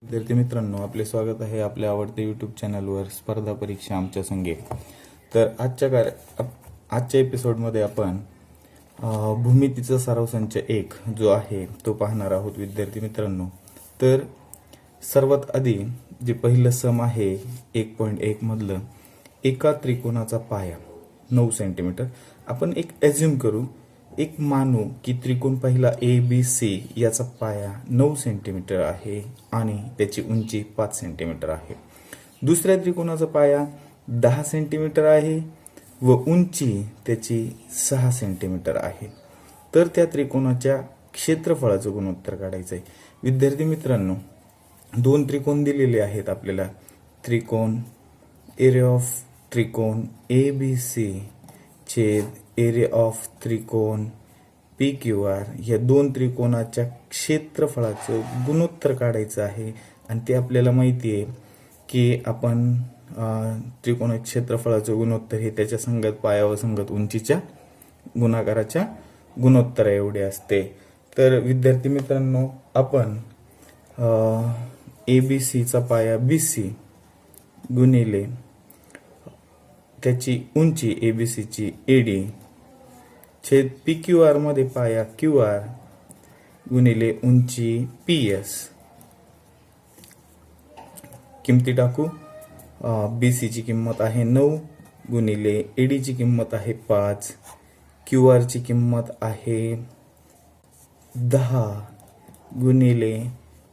विद्यार्थी मित्रांनो, आपले स्वागत आहे आपल्या आवडत्या यूट्यूब चॅनलवर स्पर्धा परीक्षा आमच्या संगे. तर आजच्या एपिसोडमध्ये आपण भूमितीचा सराव संच 1 जो आहे तो पाहणार आहोत विद्यार्थी मित्रांनो. तर सर्वात आधी जे पहिलं सम आहे 1.1 मधलं, एका त्रिकोणाचा पाया 9 सेंटीमीटर. आपण एक ॲझ्युम करू, एक मानू की त्रिकोण पहिला ABC याचा पाया 9 सेंटीमीटर आहे आणि त्याची उंची 5 सेंटीमीटर आहे. दुसऱ्या त्रिकोणाचा पाया 10 सेंटीमीटर आहे व उंची त्याची 6 सेंटीमीटर आहे. तर त्या त्रिकोणाच्या क्षेत्रफळाचं गुणोत्तर काढायचं आहे. विद्यार्थी मित्रांनो, दोन त्रिकोण दिलेले आहेत आपल्याला. त्रिकोण एरिया ऑफ त्रिकोण ABC छेद एरिया ऑफ त्रिकोण PQR या दोन त्रिकोणाच्या क्षेत्रफळाचं गुणोत्तर काढायचं आहे. आणि ते आपल्याला माहिती आहे की आपण त्रिकोण क्षेत्रफळाचं गुणोत्तर हे त्याच्या संगत पाया व संगत उंचीच्या गुणाकाराच्या गुणोत्तरा एवढे असते. तर विद्यार्थी मित्रांनो, आपण ABCचा पाया BC गुणिले त्याची उंची ABCची AD छेद PQR मध्ये पाया QR गुणिले उंची PS किमती टाकू. BC ची किंमत आहे 9 गुणिले AD ची किंमत आहे 5, QR ची किंमत आहे 10 गुणिले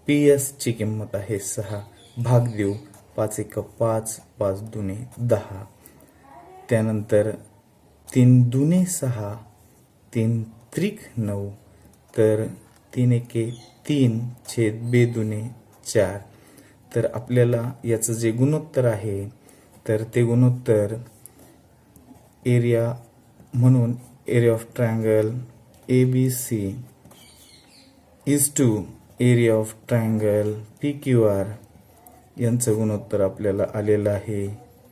PS ची किंमत आहे 6. भाग देऊ. 5 1 5, 5 दुने 10. त्यानंतर 3 दुने 6, 3 त्रिक 9, तर 3 एके 3 छेद 2 दुने 4. तर आपल्याला याचं जे गुणोत्तर आहे तर ते गुणोत्तर एरिया म्हणून area of triangle ABC is to area of triangle PQR यांचं गुणोत्तर आपल्याला आलेलं आहे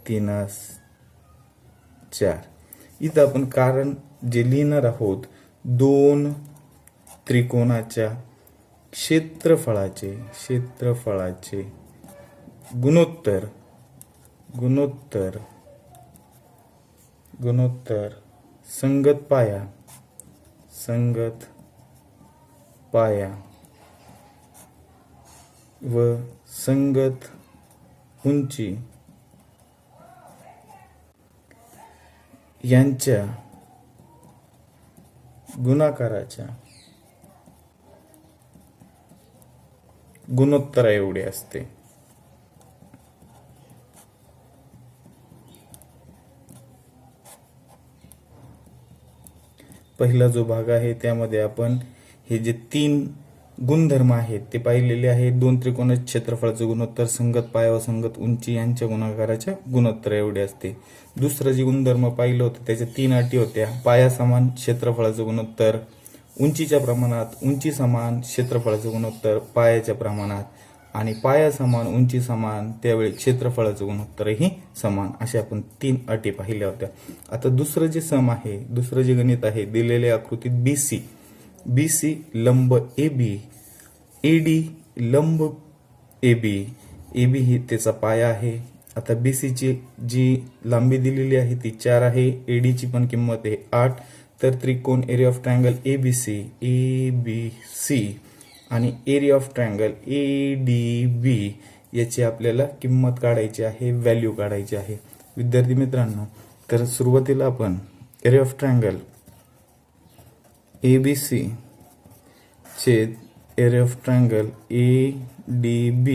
3:4. इथं आपण कारण जे लिहिणार आहोत, दोन त्रिकोणाच्या क्षेत्रफळाचे गुणोत्तर संगत पाया व संगत उंची यांच्या गुणाकाराच्या गुणोत्तरा एवढे असते. पहिला जो भाग आहे त्यामध्ये आपण हे जे 3 गुणधर्म आहेत ते पाहिलेले आहेत. दोन त्रिकोणाच्या क्षेत्रफळाचं गुणोत्तर संगत पाया व संगत उंची यांच्या गुणाकाराच्या गुणोत्तर एवढे असते. दुसरं जे गुणधर्म पाहिलं होतं त्याच्या 3 अटी होत्या. पाया समान क्षेत्रफळाचं गुणोत्तर उंचीच्या प्रमाणात, उंची समान क्षेत्रफळाचं गुणोत्तर पायाच्या प्रमाणात, आणि पाया समान उंची समान त्यावेळी क्षेत्रफळाचं गुणोत्तरही समान, अशा आपण 3 अटी पाहिल्या होत्या. आता दुसरं जे सम आहे, दुसरं जे गणित आहे, दिलेल्या आकृतीत BC लंब AB, AD लंब AB ही त्याचा पाया आहे. आता BC ची जी लांबी दिलेली आहे ती 4 आहे. AD ची पण किंमत आहे 8. तर त्रिकोण एरिया ऑफ ट्रायंगल ABC आणि एरिया ऑफ ट्रायंगल ADB याची आपल्याला किंमत काढायची आहे, व्हॅल्यू काढायची आहे. विद्यार्थी मित्रांनो, तर सुरुवातीला आपण एरिया ऑफ ट्रायंगल ABC छेद एरिया ऑफ ट्रायंगल ADB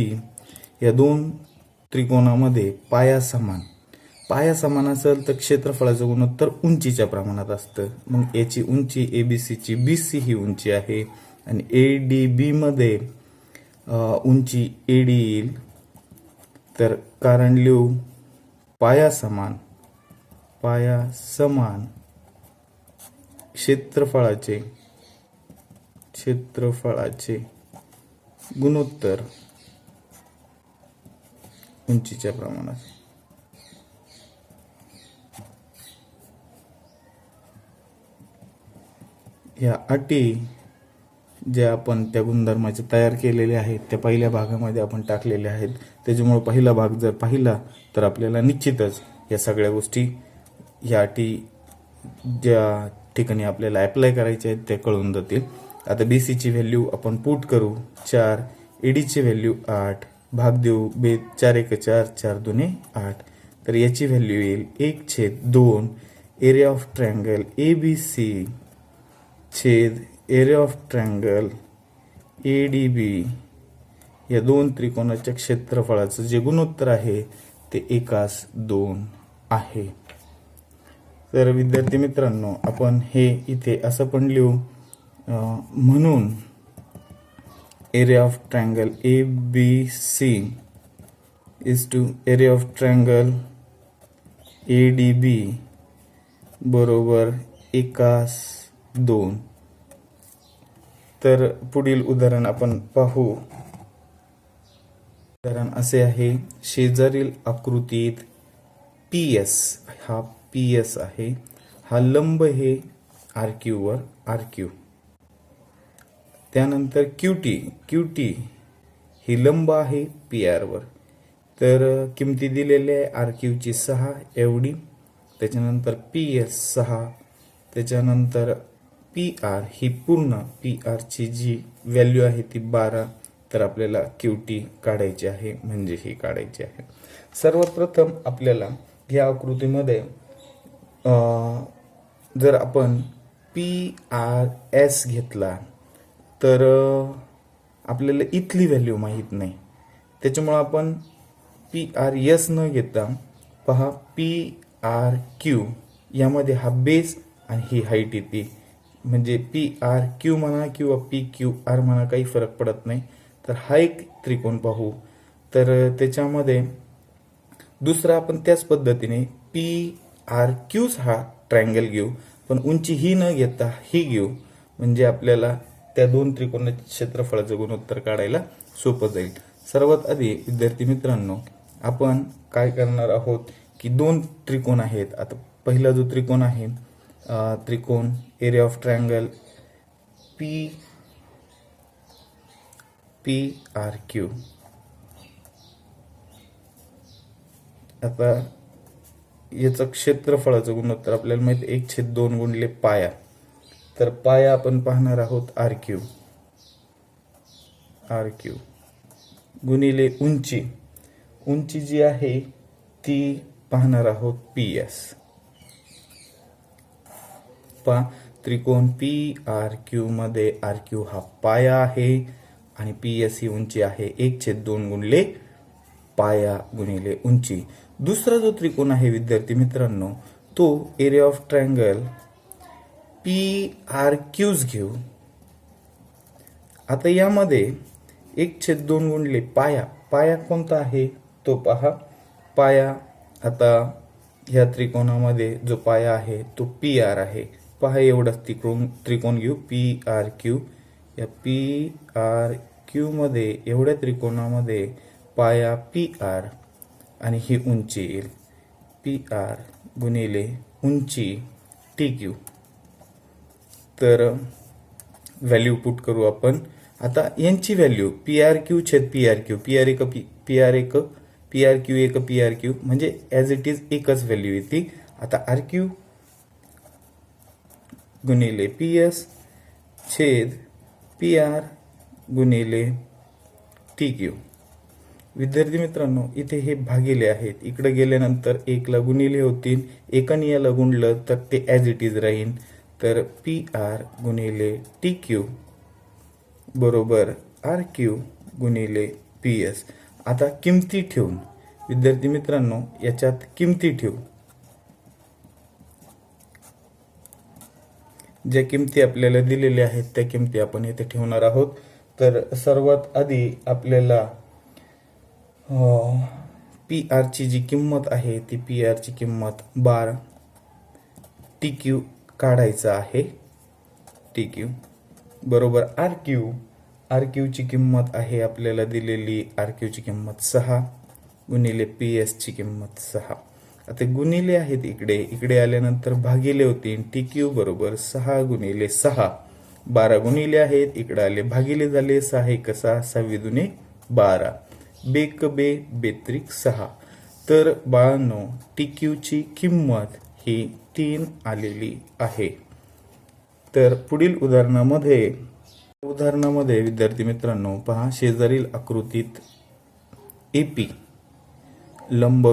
या दोन त्रिकोणामध्ये पाया समान असेल तर क्षेत्रफळाचं गुणोत्तर उंचीच्या प्रमाणात असतं. मग याची उंची ABC ची BC ही उंची आहे आणि ADB मध्ये उंची AD येईल. तर कारण लिहू, पाया समान क्षेत्रफळाचे गुणोत्तर उंचीच्या प्रमाणात. या अटी जे आपण त्या गुणधर्माचे तयार केलेले आहेत त्या पहिल्या भागामध्ये आपण टाकलेले आहेत. त्याच्यामुळे पहिला भाग जर पाहिला तर आपल्याला निश्चितच या सगळ्या गोष्टी या अटी ज्या ठिकाणी आपल्याला अप्लाय करायचे आहेत ते कळून जातील. आता BCची व्हॅल्यू आपण पुट करू 4, ADची व्हॅल्यू 8, भाग देऊ 4 1 4 4 2 8. तर याची व्हॅल्यू येईल 1/2 एरिया ऑफ ट्रायंगल ABC छेद एरिया ऑफ ट्रायंगल ADB या दोन त्रिकोणाच्या क्षेत्रफळाचं जे गुणोत्तर आहे ते 1:2 आहे. तर विद्यार्थी मित्रांनो, आपण हे इथे असं पण लिहू म्हणून area of triangle ABC is to area of triangle ADB बरोबर 1:2. तर पुढील उदाहरण आपण पाहू. उदाहरण असे आहे, शेजारील आकृतीत PS हा PS आहे, हा लंब हे RQ वर RQ. त्यानंतर QT ही लंब आहे PR वर. तर किमती दिलेल्या आहे RQ ची 6 एवढी, त्याच्यानंतर PS 6, त्याच्यानंतर PR ही पूर्ण PR ची जी व्हॅल्यू आहे ती 12. तर आपल्याला QT काढायची आहे, म्हणजे ही काढायची आहे. सर्वात प्रथम आपल्याला या आकृतीमध्ये जर आपण PRS घेतला तर आपल्याला इथली व्हॅल्यू माहीत नाही. त्याच्यामुळे आपण PRS न घेता पहा PRQ यामध्ये हा बेस आणि ही हाईट येते, म्हणजे PRQ म्हणा किंवा PQR म्हणा काही फरक पडत नाही. तर हा एक त्रिकोण पाहू. तर त्याच्यामध्ये दुसरा आपण त्याच पद्धतीने PRQ हा ट्रायंगल घेऊ, पण उंची ही न घेता ही घेऊ, म्हणजे आपल्याला त्या दोन त्रिकोणाच्या क्षेत्रफळाचं गुणोत्तर काढायला सोपं जाईल. सर्वात आधी विद्यार्थी मित्रांनो, आपण काय करणार आहोत की दोन त्रिकोण आहेत. आता पहिला जो त्रिकोण आहे त्रिकोण एरिया ऑफ ट्रायंगल PRQ. आता याचं क्षेत्रफळाचं गुणोत्तर आपल्याला माहिती 1/2 गुणिले पाया. तर पाया आपण पाहणार आहोत RQ गुणिले उंची जी आहे ती पाहणार आहोत PS. पहा, त्रिकोण PRQ मध्ये RQ हा पाया आहे आणि PS ही उंची आहे 1/2 गुणिले पाया गुणिले उंची. दुसरा जो त्रिकोण आहे विद्यार्थी मित्रांनो, तो एरिया ऑफ ट्रायंगल PRQs घेऊ. आता यामध्ये 1/2 गुणिले पाया कोणता आहे तो पहा. पाया आता ह्या त्रिकोणामध्ये जो पाया आहे तो PR आहे. पहा, एवढाच त्रिकोण घेऊ PRQ. या PRQ मध्ये एवढ्या त्रिकोणामध्ये पाया PR आणि ही उंची येईल PR गुणिले उंची TQ. तर व्हॅल्यू पुट करू आपण. आता यांची व्हॅल्यू PRQ छेद PRQ, PRQ म्हणजे ॲज इट इज एकच व्हॅल्यू येते. आता RQ गुणिले PS छेद PR गुणिले TQ. विद्यार्थी मित्रांनो, इथे हे भागिले आहेत. इकडे गेल्यानंतर 1 ला गुणिले होतील, 1 याला गुणलं तर ते ॲज इट इज राहील. तर PR गुणिले TQ बरोबर RQ गुणिले PS. आता किमती ठेवून विद्यार्थी मित्रांनो याच्यात किमती ठेवू. ज्या किमती आपल्याला दिलेल्या आहेत त्या किमती आपण येथे ठेवणार आहोत. तर सर्वात आधी आपल्याला PR ची जी किंमत आहे ती PR ची किंमत 12, TQ काढायचा आहे. TQ बरोबर RQ ची किंमत आहे आपल्याला दिलेली, RQ ची किंमत 6 गुणिले PS ची किंमत 6. आता गुणिले आहेत इकडे आल्यानंतर भागिले होतील. TQ बरोबर 6 गुणिले 6 12 गुणिले आहेत, इकडे आले भागिले झाले, 6 एक 6, 6 दुने 12, बेक बे बेत्रिक 6. तर 92 TQ ची किंमत ही 3 आलेली आहे. तर पुढील उदाहरणामध्ये विद्यार्थी मित्रांनो पहा, शेजारील आकृतीत AP लंब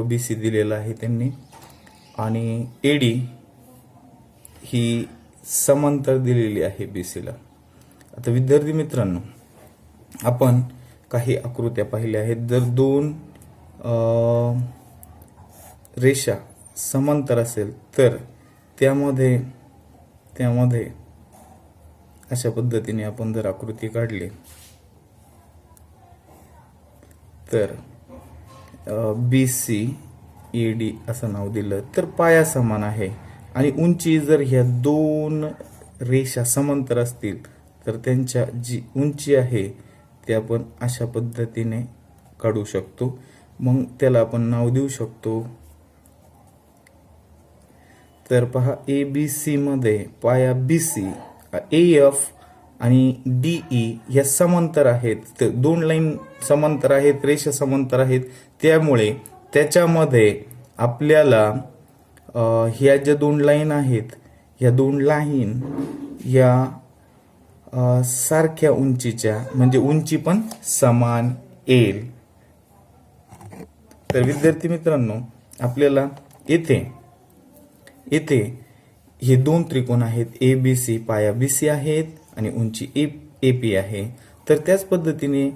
BC दिलेला आहे त्यांनी, आणि AD ही समांतर दिलेली आहे BC ला. आता विद्यार्थी मित्रांनो, आपण काही आकृत्या पाहिल्या आहेत. जर दोन रेषा समांतर असेल तर त्यामध्ये अशा पद्धतीने आपण जर आकृती काढली तर BC AD असं नाव दिलं तर पाया समान आहे, आणि उंची जर ह्या दोन रेषा समांतर असतील तर त्यांच्या जी उंची आहे ते आपण अशा पद्धतीने काढू शकतो. मग त्याला आपण नाव देऊ शकतो. तर पहा, ABC मध्ये पाया BC, AF आणि DE या समांतर आहेत. तर दोन लाईन समांतर आहेत, रेषा समांतर आहेत, त्यामुळे त्याच्यामध्ये आपल्याला ह्या ज्या दोन लाईन आहेत, ह्या दोन लाईन या सारख्या उंचीच्या, म्हणजे उंची पण समान येईल. तर विद्यार्थी मित्रांनो, आपल्याला येथे हे दोन त्रिकोण आहेत, ABC पाया BC आहेत आणि उंची AP आहे. तर त्याच पद्धतीने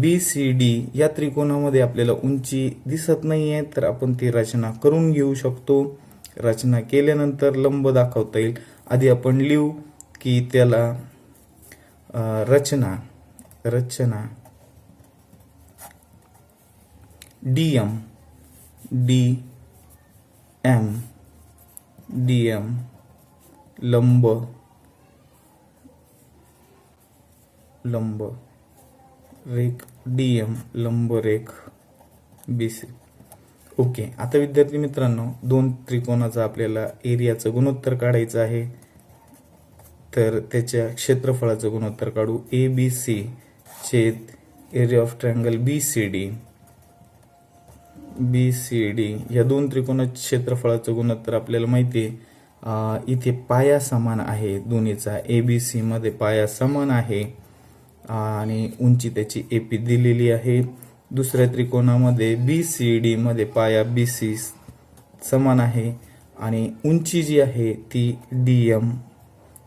BCD या त्रिकोणामध्ये आपल्याला उंची दिसत नाहीये, तर आपण ती रचना करून घेऊ शकतो. रचना केल्यानंतर लंब दाखवता येईल. आधी आपण लिहू की त्याला रचना DM लंब रेख DM लंब रेख BC. ओके. आता विद्यार्थी मित्रांनो, दोन त्रिकोणाचा आपल्याला एरियाचं गुणोत्तर काढायचं आहे. तर त्याच्या क्षेत्रफळाचं गुणोत्तर काढू. ABC छेद एरिया ऑफ ट्रायंगल BCD या दोन त्रिकोणाच्या क्षेत्रफळाचं गुणोत्तर आपल्याला माहिती आहे. इथे पाया समान आहे दोन्हीचा. ABC मध्ये पाया समान आहे आणि उंची त्याची AP दिलेली आहे. दुसऱ्या त्रिकोणामध्ये BCD मध्ये पाया BC समान आहे आणि उंची जी आहे ती DM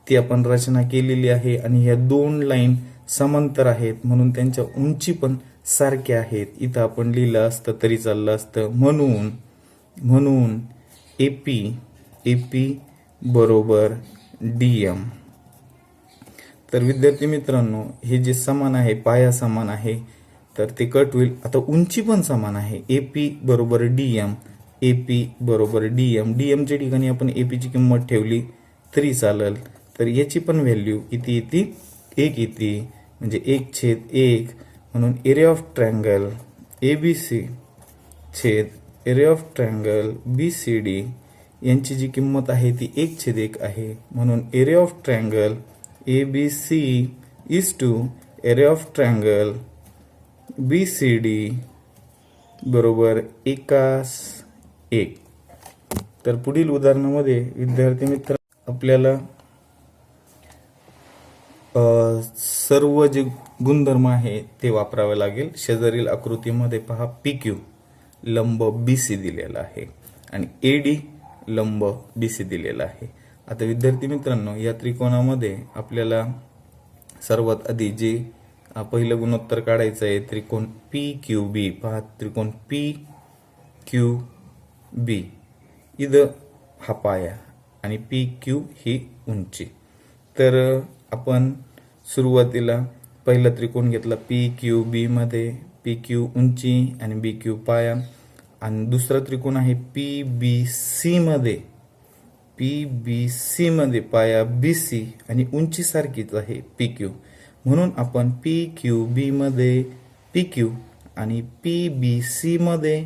ती आपण रचना केलेली आहे, आणि ह्या दोन लाईन समांतर आहेत म्हणून त्यांच्या उंची पण सारख्या आहेत. इथं आपण लिहिलं असतं तरी चाललं असतं. म्हणून AP बरोबर DM. तर विद्यार्थी मित्रांनो, हे जे समान आहे, पाया समान आहे, तर ते कट होईल. आता उंची पण समान आहे. AP बरोबर DM च्या ठिकाणी आपण AP ची किंमत ठेवली तरी चालेल. तर याची पण व्हॅल्यू किती येते? 1 येते, म्हणजे 1/1. म्हणून एरिया ऑफ ट्रायंगल ABC छेद एरिया ऑफ ट्रायंगल BCD यांची जी किंमत आहे ती 1/1 आहे. म्हणून area of triangle ABC is to area of triangle BCD बरोबर 1:1. तर पुढील उदाहरणामध्ये विद्यार्थी मित्र आपल्याला सर्व जे गुणधर्म आहे ते वापरावे लागेल. शेजारील आकृतीमध्ये पहा, PQ लंब BC दिलेला आहे आणि AD लंब BC दिलेला आहे. आता विद्यार्थी मित्रांनो, या त्रिकोणामध्ये आपल्याला सर्वात आधी जे पहिलं गुणोत्तर काढायचं आहे, त्रिकोण PQB. पहा, त्रिकोण PQB इथं हा पाया आणि PQ ही उंची. तर आपण सुरुवातीला पहिला त्रिकोण घेतला PQB मध्ये, PQ उंची आणि BQ पाया, आणि दुसरा त्रिकोण आहे PBC मध्ये पाया BC आणि उंची सारखीच आहे PQ. म्हणून आपण PQB मध्ये PQ आणि PBC मध्ये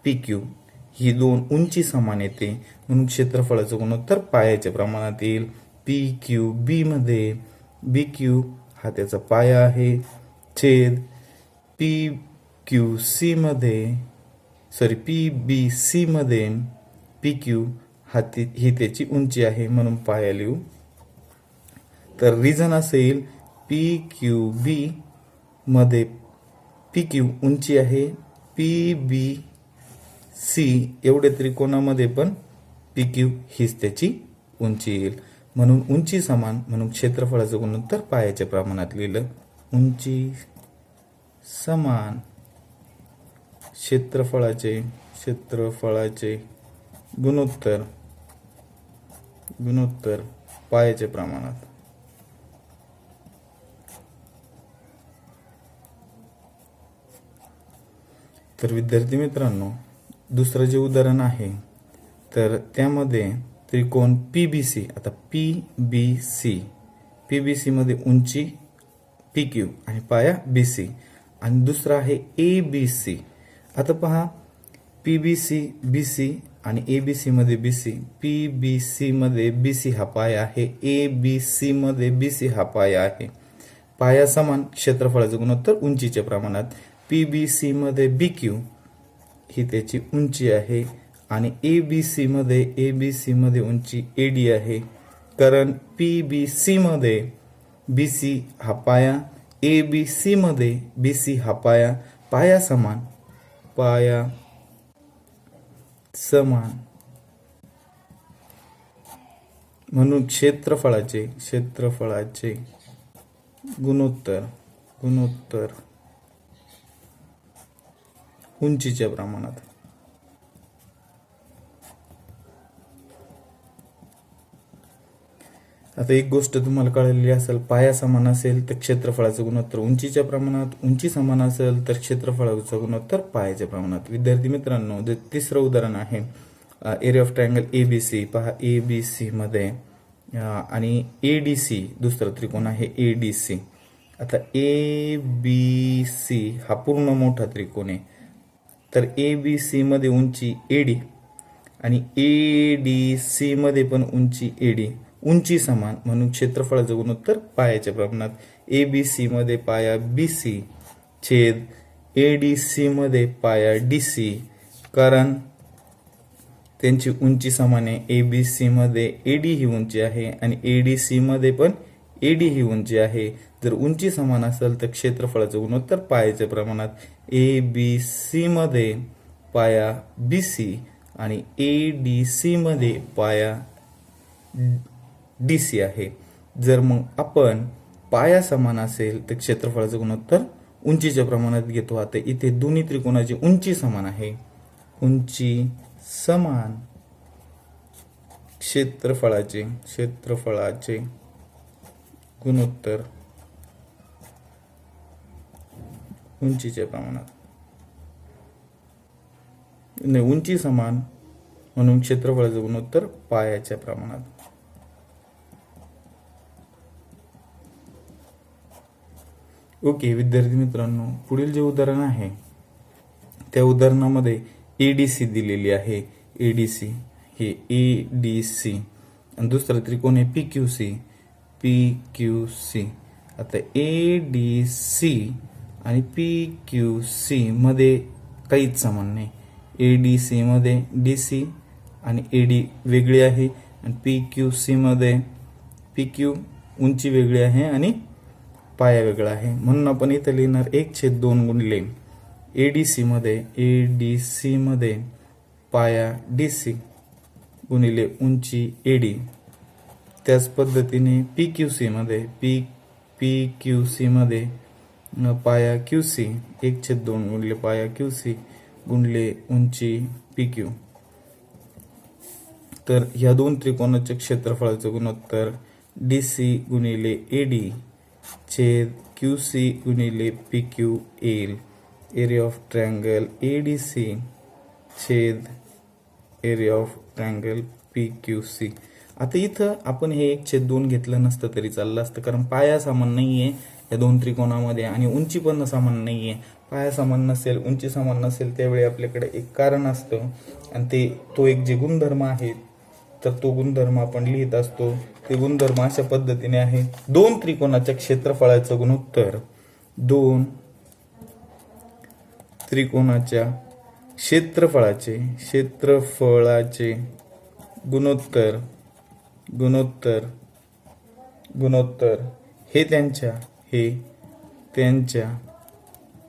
PQ ही दोन उंची समान येते म्हणून क्षेत्रफळाचं गुणोत्तर पायाच्या प्रमाणात येईल. पी क्यू बी मध्ये बी क्यू हा त्याचा पाया आहे छेद पी क्यू सी मध्ये पी बी सी मध्ये पी क्यू ही त्याची उंची आहे म्हणून पाया लिहू. तर रिझन असेल पी क्यू बी मध्ये पी क्यू उंची आहे, पी बी सी एवढे त्रिकोणामध्ये पण पी क्यू हीच त्याची उंची येईल म्हणून उंची समान म्हणून क्षेत्रफळाचं गुणोत्तर पायाच्या प्रमाणात लिहिलं. उंची समान क्षेत्रफळाचे गुणोत्तर पायाच्या प्रमाणात. तर विद्यार्थी मित्रांनो, दुसरं जे उदाहरण आहे तर त्यामध्ये त्रिकोण पीबीसी, आता पीबीसी मध्ये उंची पी क्यू आणि पाया बीसी आणि दुसरा आहे एबीसी. आता पहा पीबीसी बीसी आणि एबीसी मध्ये बीसी, पीबीसी मध्ये बीसी हा पाया आहे, एबीसी मध्ये बीसी हा पाया आहे. पाया समान क्षेत्रफळाचं गुणोत्तर उंचीच्या प्रमाणात. पीबीसी मध्ये बीक्यू ही त्याची उंची आहे आणि एबीसी मध्ये उंची एडी आहे. कारण पीबीसी मध्ये बीसी हा पाया, एबीसी मध्ये बीसी हा पाया, पाया समान म्हणून क्षेत्रफळाचे गुणोत्तर उंचीच्या प्रमाणात. आता एक गोष्ट तुम्हाला कळलेली असेल, पाया समान असेल तर क्षेत्रफळाचं गुणोत्तर उंचीच्या प्रमाणात, उंची समान असेल तर क्षेत्रफळाचं गुणोत्तर पायाच्या प्रमाणात. विद्यार्थी मित्रांनो, जे तिसरं उदाहरण आहे एरिया ऑफ ट्रायंगल एबीसी. पहा एबीसी मध्ये आणि एडीसी दुसरं त्रिकोण आहे एडीसी. आता एबीसी हा पूर्ण मोठा त्रिकोण आहे तर एबीसी मध्ये उंची एडी आणि एडीसी मध्ये पण उंची एडी, उंची समान म्हणून क्षेत्रफळाचं गुणोत्तर पायाच्या प्रमाणात. एबीसी मध्ये पाया बीसी छेद एडीसी मध्ये पाया डीसी. कारण त्यांची उंची समान आहे. एबीसी मध्ये एडी ही उंची आहे आणि एडीसी मध्ये पण एडी ही उंची आहे. जर उंची समान असेल तर क्षेत्रफळाचं गुणोत्तर पायाच्या प्रमाणात. एबीसी मध्ये पाया बीसी आणि एडीसी मध्ये पाया डीसी आहे. जर मग आपण पाया समान असेल तर क्षेत्रफळाचं गुणोत्तर उंचीच्या प्रमाणात घेतो. आता इथे दोन्ही त्रिकोणाची उंची समान आहे, उंची समान क्षेत्रफळाचे गुणोत्तर उंचीच्या प्रमाणात. नाही, उंची समान म्हणून क्षेत्रफळाचं गुणोत्तर पायाच्या प्रमाणात. ओके विद्यार्थी मित्रांनो, पुढील जे उदाहरण आहे त्या उदाहरणामध्ये एडीसी दिलेली आहे. एडीसी हे एडीसी आणि दुसरा त्रिकोण आहे पीक्यूसी. आता एडीसी आणि पीक्यूसी मध्ये काहीच समान नाही. एडीसी मध्ये डीसी आणि एडी वेगळी आहे आणि पीक्यूसी मध्ये पीक्यू उंची वेगळी आहे आणि पाया वेगळा आहे. म्हणून आपण इथे लिहिणार 1/2 गुणिले एडीसी मध्ये पाया डीसी गुणिले उंची एडी. त्याच पद्धतीने पीक्यूसी मध्ये पाया क्यूसी 1/2 गुणिले पाया क्यूसी गुणिले उंची पीक्यू. तर ह्या दोन त्रिकोणाच्या क्षेत्रफळाचं गुणोत्तर डीसी गुणिले एडी छेद क्यूसी गुणिले पीक्यू येईल. एरिया ऑफ ट्रायंगल एडीसी छेद एरिया ऑफ ट्रायंगल पीक्यूसी. आता इथं आपण हे 1/2 घेतलं नसतं तरी चाललं असतं, कारण पाया समान नाहीये या दोन त्रिकोणामध्ये आणि उंची पण समान नाहीये, पाया समान नसेल, उंची समान नसेल, त्यावेळी आपल्याकडे एक कारण असतं आणि तो एक जे गुणधर्म आहे, तर तो गुणधर्म आपण लिहित असतो. ते गुणधर्म अशा पद्धतीने आहे, दोन त्रिकोणाच्या क्षेत्रफळाचं गुणोत्तर, दोन त्रिकोणाच्या क्षेत्रफळाचे गुणोत्तर हे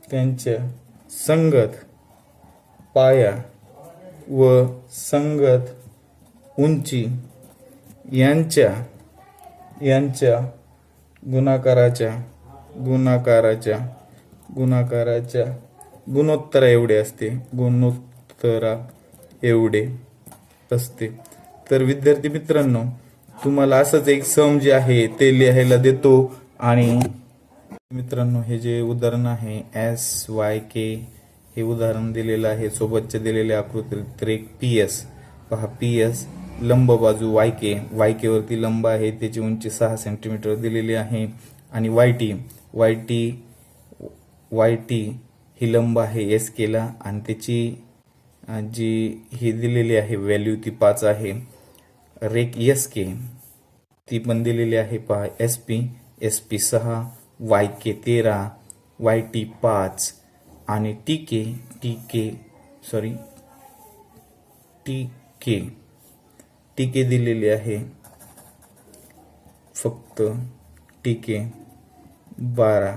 त्यांच्या संगत पाया व संगत उंची यांच्या गुणाकाराच्या गुणोत्तरा एवढे असते. तर विद्यार्थी मित्रांनो, तुम्हाला असंच एक सम जे आहे ते लिहायला देतो. आणि मित्रांनो, हे जे उदाहरण आहे SYK हे उदाहरण दिलेलं आहे. सोबतचे दिलेल्या आकृतीत तर एक PS पहा, PS लंब बाजू YK वरती लंब आहे, त्याची उंची 6 सेंटीमीटर दिलेली आहे. आणि YT ही लंब आहे SK ला आणि त्याची जी ही दिलेली आहे व्हॅल्यू ती 5 आहे. रेख SK ती पण दिलेली आहे पहा, SP 6, YK 13, YT 5 आणि TK दिलेली आहे फक्त TK 12.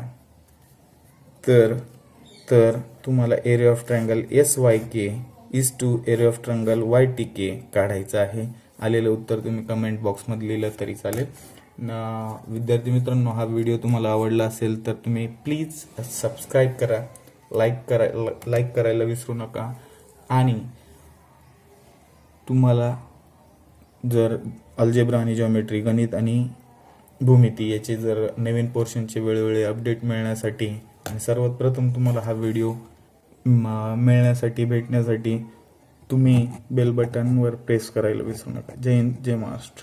तर तुम्हाला area of triangle SYK is to area of triangle YTK काढायचं आहे. आलेलं उत्तर तुम्ही कमेंट बॉक्समध्ये लिहिलं तरी चालेल. विद्यार्थी मित्रांनो, हा व्हिडिओ तुम्हाला आवडला असेल तर तुम्ही प्लीज सबस्क्राईब करा, लाईक करायला विसरू नका. आणि तुम्हाला जर अल्जेब्रा आणि जॉमेट्री, गणित आणि भूमिती याचे जर नवीन पोर्शनचे वेळोवेळी अपडेट मिळण्यासाठी आणि सर्वात प्रथम तुम्हाला हा व्हिडिओ भेटण्यासाठी तुम्ही बेल बटनवर प्रेस करायला विसरू नका. जय हिंद, जय महाराष्ट्र.